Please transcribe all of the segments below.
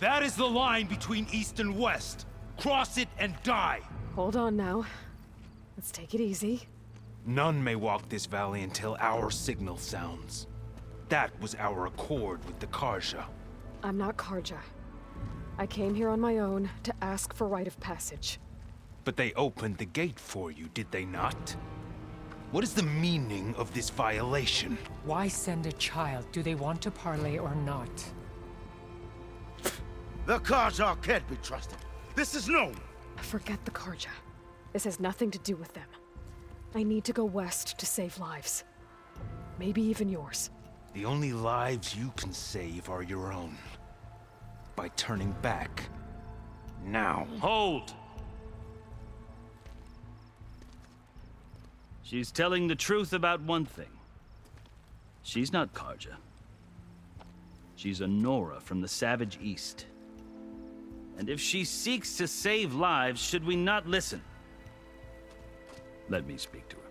That is the line between East and West. Cross it and die. Hold on now. Let's take it easy. None may walk this valley until our signal sounds. That was our accord with the Carja. I'm not Carja. I came here on my own to ask for rite of passage. But they opened the gate for you, did they not? What is the meaning of this violation? Why send a child? Do they want to parley or not? The Carja can't be trusted. This is known. Forget the Carja. This has nothing to do with them. I need to go west to save lives. Maybe even yours. The only lives you can save are your own. By turning back. Now. Hold! She's telling the truth about one thing. She's not Carja. She's a Nora from the Savage East. And if she seeks to save lives, should we not listen? Let me speak to her.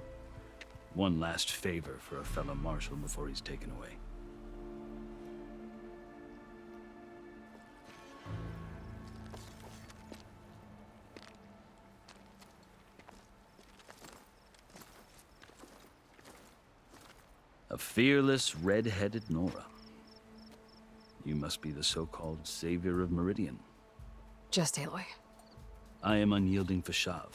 One last favor for a fellow marshal before he's taken away. A fearless, red-headed Nora. You must be the so-called savior of Meridian. Just Aloy. I am Unyielding Fashav,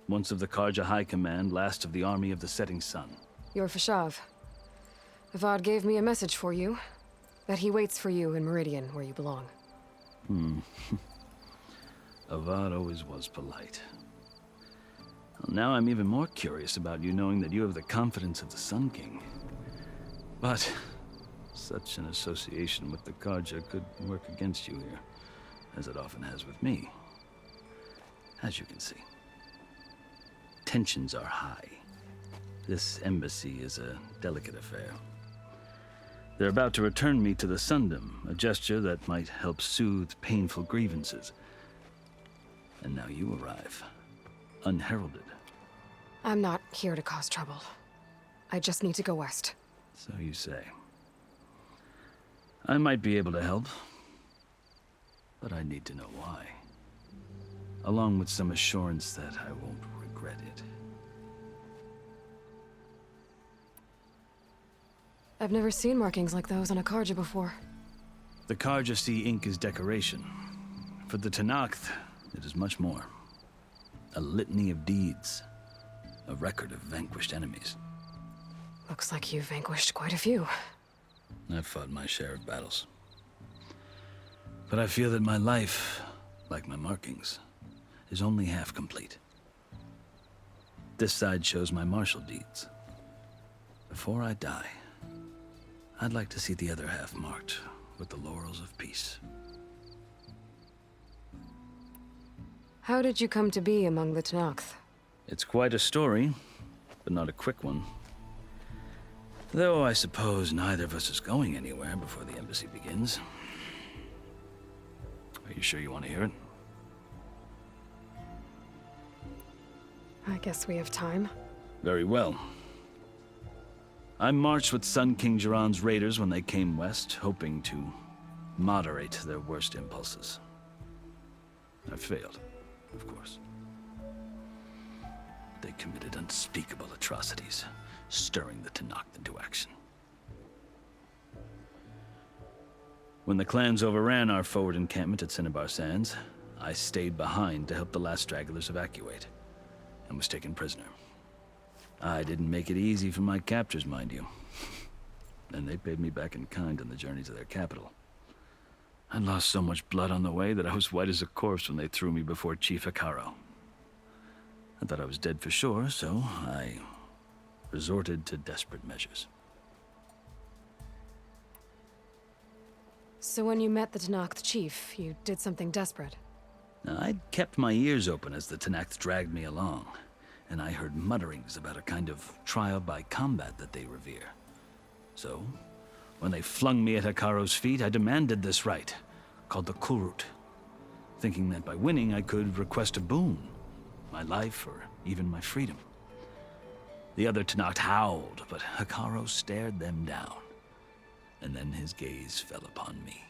once of the Carja High Command, last of the army of the Setting Sun. You're Fashav. Avad gave me a message for you. That he waits for you in Meridian, where you belong. Avad always was polite. Well, now I'm even more curious about you knowing that you have the confidence of the Sun King. But such an association with the Carja could work against you here, as it often has with me. As you can see, tensions are high. This embassy is a delicate affair. They're about to return me to the Sundom, a gesture that might help soothe painful grievances. And now you arrive, unheralded. I'm not here to cause trouble. I just need to go west. So you say. I might be able to help, but I need to know why. Along with some assurance that I won't regret it. I've never seen markings like those on a Carja before. The Carja see ink as decoration. For the Tenakth, it is much more. A litany of deeds. A record of vanquished enemies. Looks like you've vanquished quite a few. I've fought my share of battles. But I feel that my life, like my markings, is only half complete. This side shows my martial deeds. Before I die, I'd like to see the other half marked with the laurels of peace. How did you come to be among the Tenakth? It's quite a story, but not a quick one. Though I suppose neither of us is going anywhere before the embassy begins. Are you sure you want to hear it? I guess we have time. Very well. I marched with Sun King Jiran's raiders when they came west, hoping to moderate their worst impulses. I failed, of course. They committed unspeakable atrocities, stirring the Tenakth into action. When the clans overran our forward encampment at Cinnabar Sands, I stayed behind to help the last stragglers evacuate, and was taken prisoner. I didn't make it easy for my captors, mind you. And they paid me back in kind on the journey to their capital. I lost so much blood on the way that I was white as a corpse when they threw me before Chief Hekarro. I thought I was dead for sure, so I resorted to desperate measures. So when you met the Tenakth chief, you did something desperate? Now, I'd kept my ears open as the Tenakth dragged me along, and I heard mutterings about a kind of trial by combat that they revere. So, when they flung me at Hekarro's feet, I demanded this right, called the Kulrut, thinking that by winning I could request a boon, my life or even my freedom. The other Tenakth howled, but Hekarro stared them down, and then his gaze fell upon me.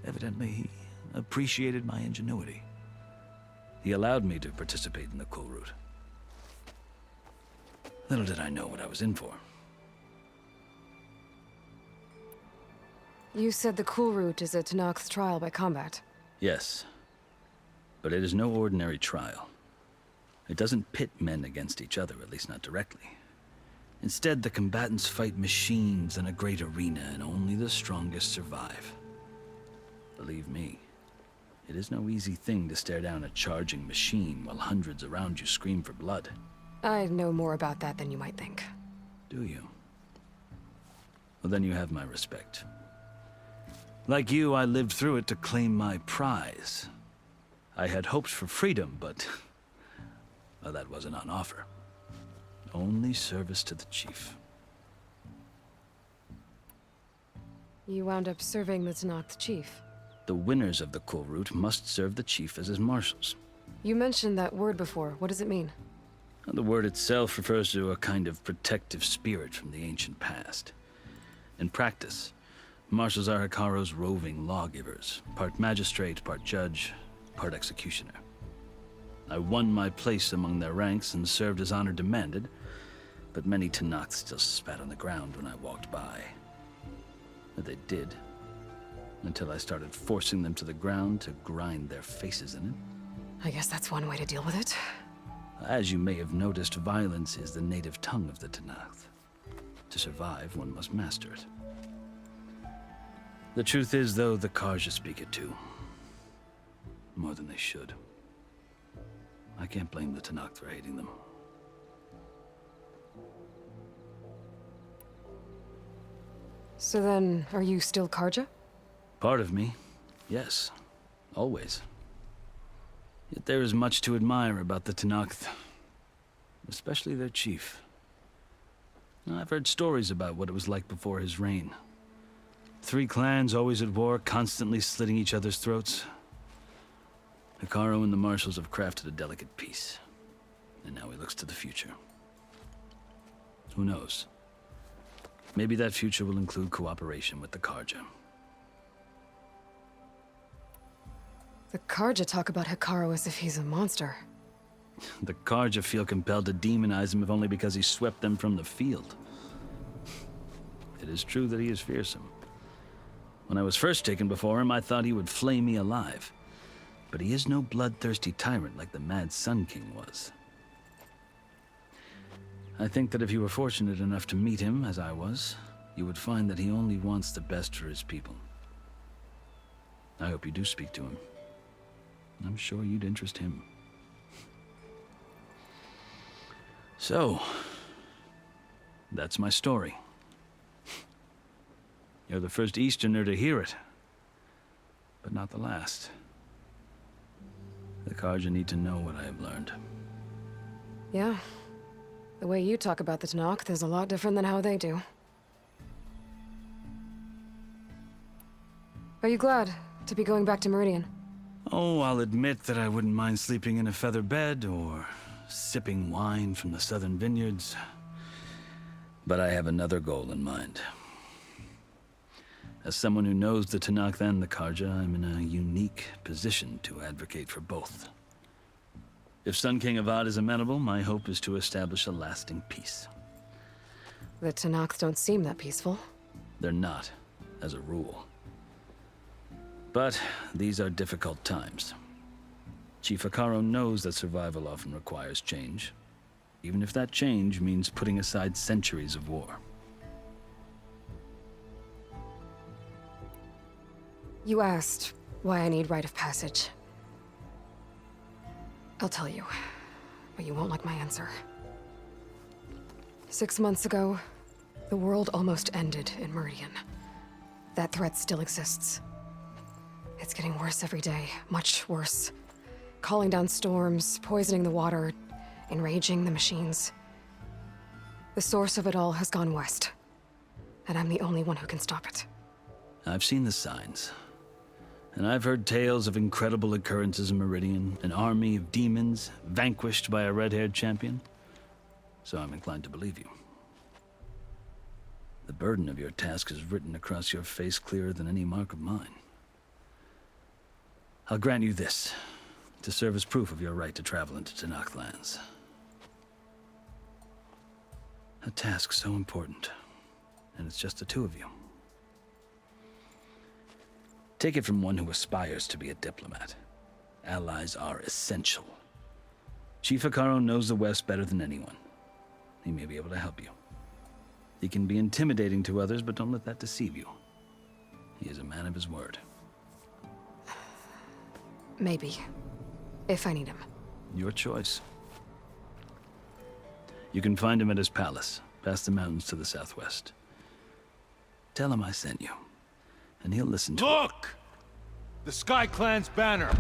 Evidently, he appreciated my ingenuity. He allowed me to participate in the Cool Route. Little did I know what I was in for. You said the Cool Route is a Tenakth's trial by combat. Yes, but it is no ordinary trial. It doesn't pit men against each other, at least not directly. Instead, the combatants fight machines in a great arena, and only the strongest survive. Believe me, it is no easy thing to stare down a charging machine while hundreds around you scream for blood. I know more about that than you might think. Do you? Well, then you have my respect. Like you, I lived through it to claim my prize. I had hopes for freedom, but well, that wasn't on offer. Only service to the chief. You wound up serving the Tenakth chief. The winners of the Cool Route must serve the chief as his marshals. You mentioned that word before. What does it mean? The word itself refers to a kind of protective spirit from the ancient past. In practice, marshals are Hekarro's roving lawgivers, part magistrate, part judge, part executioner. I won my place among their ranks and served as honor demanded, but many Tenakths still spat on the ground when I walked by. But they did, until I started forcing them to the ground to grind their faces in it. I guess that's one way to deal with it. As you may have noticed, violence is the native tongue of the Tenakth. To survive, one must master it. The truth is, though, the Carja speak it too. More than they should. I can't blame the Tenakth for hating them. So then, are you still Carja? Part of me, yes. Always. Yet there is much to admire about the Tenakth. Especially their chief. I've heard stories about what it was like before his reign. 3 clans always at war, constantly slitting each other's throats. Hekarro and the marshals have crafted a delicate peace. And now he looks to the future. Who knows? Maybe that future will include cooperation with the Carja. The Carja talk about Hekarro as if he's a monster. The Carja feel compelled to demonize him if only because he swept them from the field. It is true that he is fearsome. When I was first taken before him, I thought he would flay me alive. But he is no bloodthirsty tyrant like the Mad Sun King was. I think that if you were fortunate enough to meet him, as I was, you would find that he only wants the best for his people. I hope you do speak to him. I'm sure you'd interest him. So, that's my story. You're the first Easterner to hear it, but not the last. The Carja need to know what I have learned. Yeah. The way you talk about the Tenakth is a lot different than how they do. Are you glad to be going back to Meridian? Oh, I'll admit that I wouldn't mind sleeping in a feather bed or sipping wine from the southern vineyards. But I have another goal in mind. As someone who knows the Tenakth and the Carja, I'm in a unique position to advocate for both. If Sun King Avad is amenable, my hope is to establish a lasting peace. The Tenakth don't seem that peaceful. They're not, as a rule. But these are difficult times. Chief Hekarro knows that survival often requires change, even if that change means putting aside centuries of war. You asked why I need rite of passage. I'll tell you, but you won't like my answer. 6 months ago, the world almost ended in Meridian. That threat still exists. It's getting worse every day, much worse. Calling down storms, poisoning the water, enraging the machines. The source of it all has gone west, and I'm the only one who can stop it. I've seen the signs. And I've heard tales of incredible occurrences in Meridian, an army of demons vanquished by a red-haired champion. So I'm inclined to believe you. The burden of your task is written across your face clearer than any mark of mine. I'll grant you this, to serve as proof of your right to travel into Tenakth lands. A task so important, and it's just the two of you. Take it from one who aspires to be a diplomat. Allies are essential. Chief Hekarro knows the West better than anyone. He may be able to help you. He can be intimidating to others, but don't let that deceive you. He is a man of his word. Maybe. If I need him. Your choice. You can find him at his palace, past the mountains to the southwest. Tell him I sent you, and he'll listen to it. Look! The Sky Clan's banner.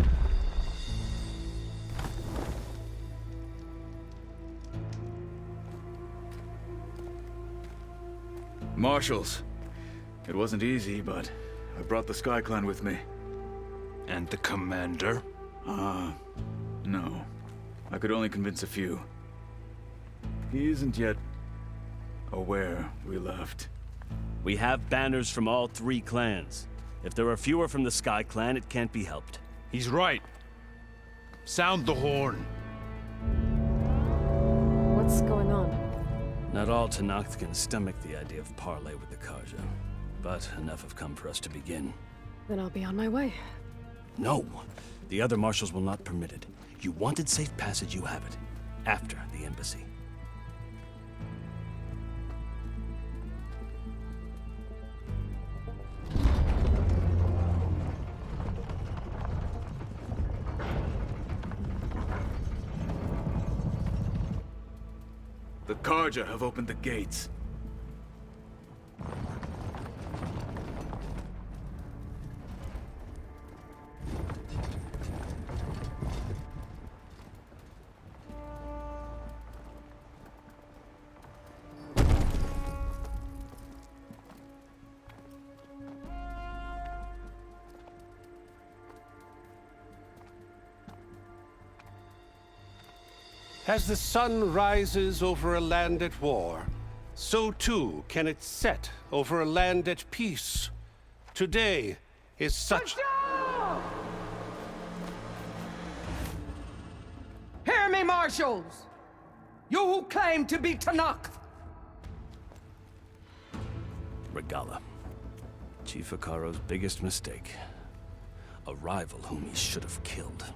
Marshals. It wasn't easy, but I brought the Sky Clan with me. And the commander? No. I could only convince a few. He isn't yet aware we left. We have banners from all 3 clans. If there are fewer from the Sky Clan, it can't be helped. He's right. Sound the horn. What's going on? Not all Tenakth can stomach the idea of parley with the Carja, but enough have come for us to begin. Then I'll be on my way. No! The other marshals will not permit it. You wanted safe passage, you have it. After the embassy. The Carja have opened the gates. As the sun rises over a land at war, so too can it set over a land at peace. Today is such... Hear me, marshals! You who claim to be Tenakth! Regalla. Chief Hekarro's biggest mistake. A rival whom he should have killed.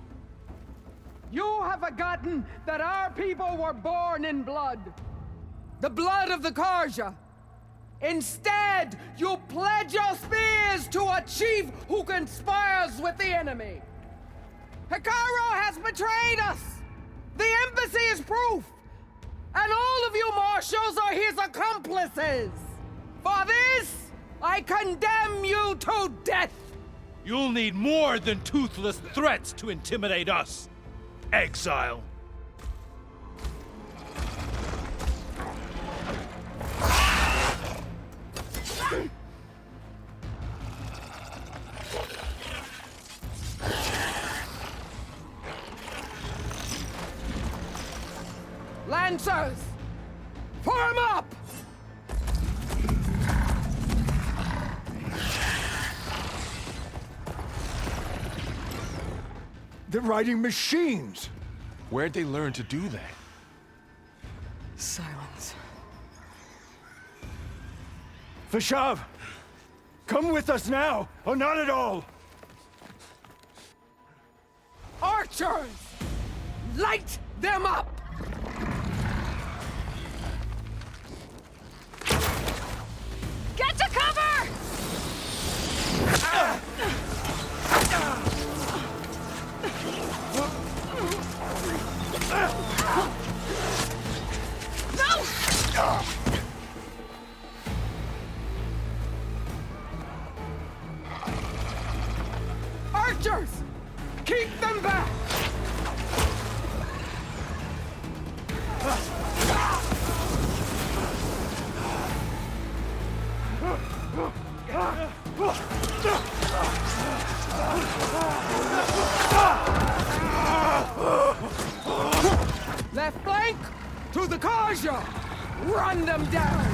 You have forgotten that our people were born in blood. The blood of the Carja. Instead, you pledge your spears to a chief who conspires with the enemy. Hekarro has betrayed us. The embassy is proof. And all of you marshals are his accomplices. For this, I condemn you to death. You'll need more than toothless threats to intimidate us. Exile. Lancers, form up! They're riding machines! Where'd they learn to do that? Silence. Vashav! Come with us now, or not at all! Archers! Light them up! Get to cover! Archers! Keep them back! Left flank! To the Carja! Run them down!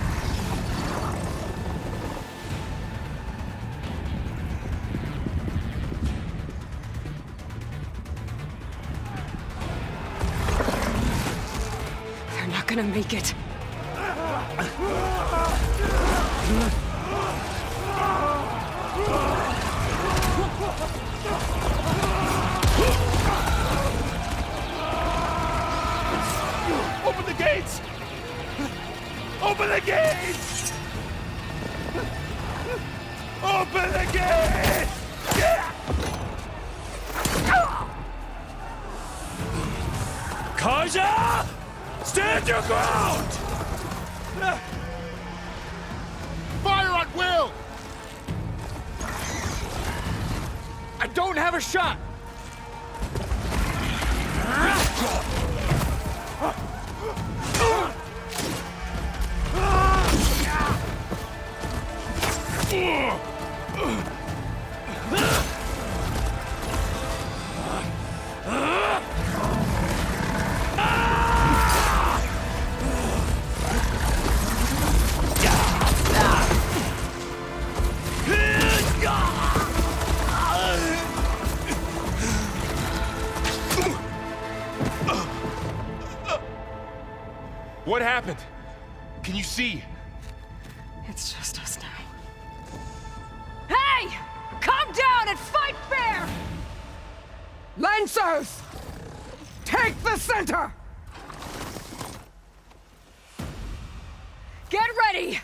You're not gonna make it. Open the gates! Open the gates! Open the gates! Karja! Stand your ground! Fire at will! I don't have a shot! What happened? Can you see? It's just us now. Hey! Come down and fight fair! Lancers! Take the center! Get ready!